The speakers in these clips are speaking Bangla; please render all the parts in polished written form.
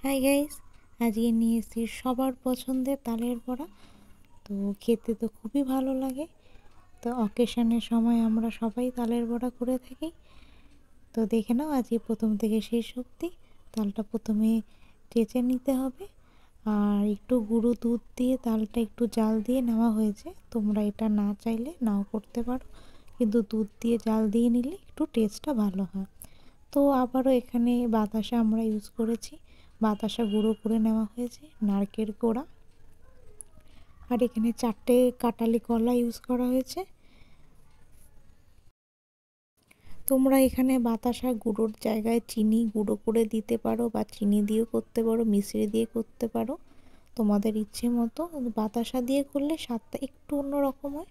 হাই গাইস, আজকে নিয়ে এসেছি সবার পছন্দের তালের বড়া। তো খেতে তো খুবই ভালো লাগে। তো অকেশনের সময় আমরা সবাই তালের বড়া করে থাকি। তো দেখে নাও আজকে প্রথম থেকে শেষ অবধি। তালটা প্রথমে চেঁচে নিতে হবে, আর একটু গুঁড়ো দুধ দিয়ে তালটা একটু জাল দিয়ে নেওয়া হয়েছে। তোমরা এটা না চাইলে নাও করতে পারো, কিন্তু দুধ দিয়ে জাল দিয়ে নিলে একটু টেস্টটা ভালো হয়। তো আবারও এখানে বাতাসা আমরা ইউজ করেছি, বাতাসা গুঁড়ো করে নেওয়া হয়েছে, নারকেল কোড়া, আর এখানে 4টে কাটালি কলা ইউজ করা হয়েছে। তোমরা এখানে বাতাসা গুঁড়োর জায়গায় চিনি গুঁড়ো করে দিতে পারো, বা চিনি দিয়েও করতে পারো, মিশ্রি দিয়ে করতে পারো, তোমাদের ইচ্ছে মতো। বাতাসা দিয়ে করলে স্বাদটা একটু অন্যরকম হয়,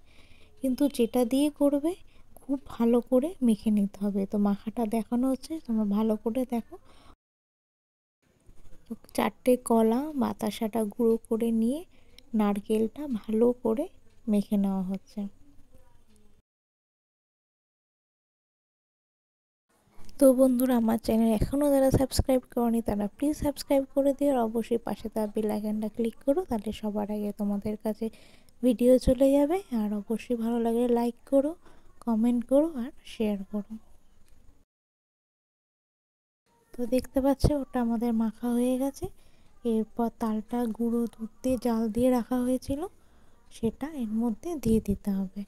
কিন্তু যেটা দিয়ে করবে খুব ভালো করে মেখে নিতে হবে। তো মাখাটা দেখানো হচ্ছে, তোমরা ভালো করে দেখো। 4টে কলা বাতাসাটা গুঁড়ো করে নিয়ে নারকেলটা ভালো করে মেখে নেওয়া হচ্ছে। তো বন্ধুরা, আমার চ্যানেল এখনও যারা সাবস্ক্রাইব করনি তারা প্লিজ সাবস্ক্রাইব করে দিও, আর অবশ্যই পাশে থাকা বেল আইকনটা ক্লিক করো, তাহলে সবার আগে তোমাদের কাছে ভিডিও চলে যাবে। আর অবশ্যই ভালো লাগলে লাইক করো, কমেন্ট করো আর শেয়ার করো। তো দেখতে পাচ্ছ ওটা আমাদের মাখা হয়ে গেছে। এরপর তালটা গুঁড়ো দুধ দিয়ে জাল দিয়ে রাখা হয়েছিল, সেটা এর মধ্যে দিয়ে দিতে হবে।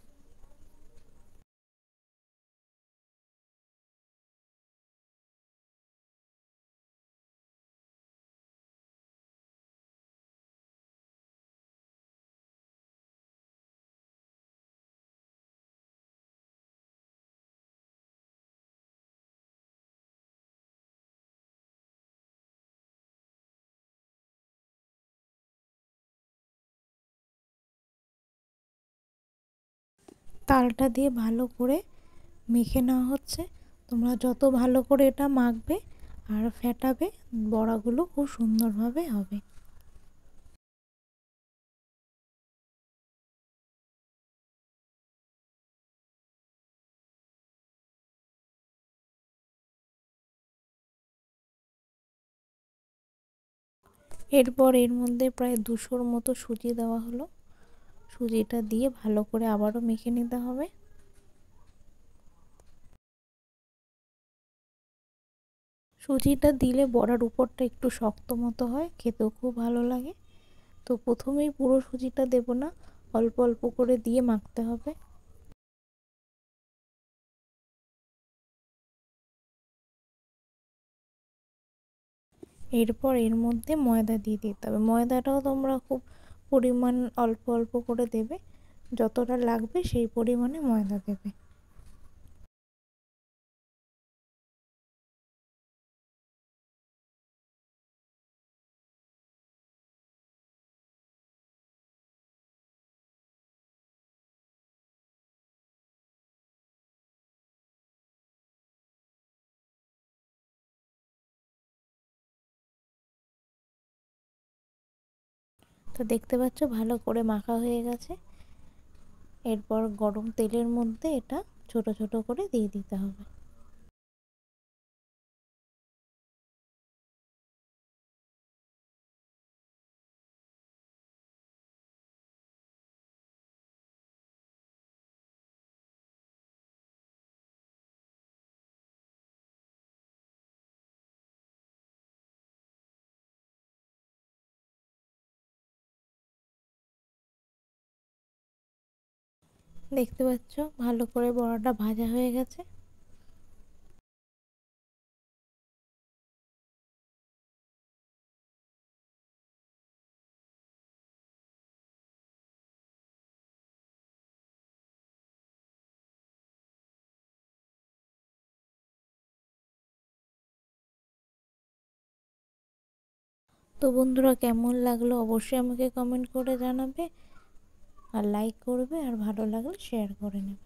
তালটা দিয়ে ভালো করে মেখে নেওয়া হচ্ছে। তোমরা যত ভালো করে এটা মাখবে আর ফেটাবে, বড়াগুলো খুব সুন্দরভাবে হবে। এরপর এর মধ্যে প্রায় 200-র মতো সুজি দেওয়া হলো। সুজিটা দিয়ে ভালো করে আবারও মেখে নিতে হবে। সুজিটা দিলে বড়ার উপরটা একটু শক্ত মতো হয়, খেতেও খুব ভালো লাগে। তো প্রথমেই পুরো সুজিটা দেব না, অল্প অল্প করে দিয়ে মাখতে হবে। এরপর এর মধ্যে ময়দা দিয়ে দিতে হবে। ময়দাটাও তোমরা খুব পরিমাণ অল্প অল্প করে দেবে, যতটা লাগবে সেই পরিমাণে ময়দা দেবে। তো দেখতে পাচ্ছ ভালো করে মাখা হয়ে গেছে। এরপর গরম তেলের মধ্যে এটা ছোট ছোট করে দিয়ে দিতে হবে। দেখতে পাচ্ছ ভালো করে বড়াটা ভাজা হয়ে গেছে। তো বন্ধুরা, কেমন লাগলো অবশ্যই আমাকে কমেন্ট করে জানাবে, আর লাইক করবে, আর ভালো লাগলে শেয়ার করে নেবে।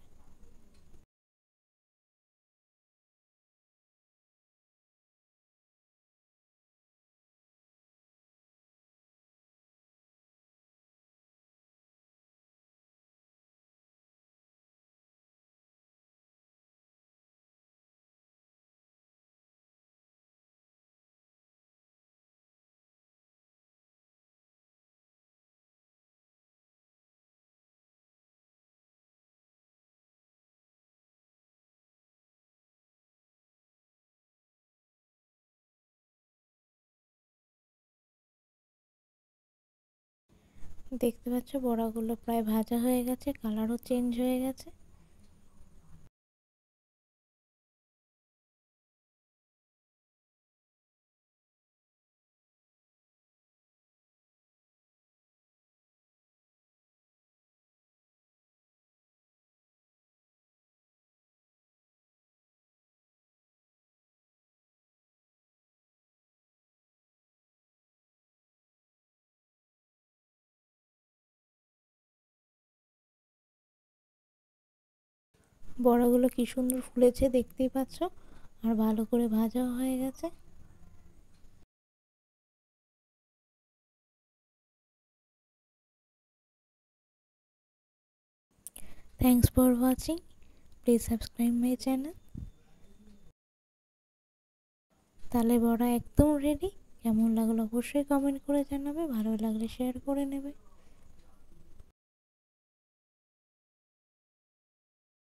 দেখতে পাচ্ছ বড়াগুলো প্রায় ভাজা হয়ে গেছে, কালারও চেঞ্জ হয়ে গেছে। বড়াগুলো কি সুন্দর ফুলেছে দেখতেই পাচ্ছ, আর ভালো করে ভাজাও হয়ে গেছে। Thanks for watching. Please subscribe my channel. তালে বড়া একদম রেডি। কেমন লাগলো অবশ্যই কমেন্ট করে জানাবে, ভালো লাগলে শেয়ার করে নেবে।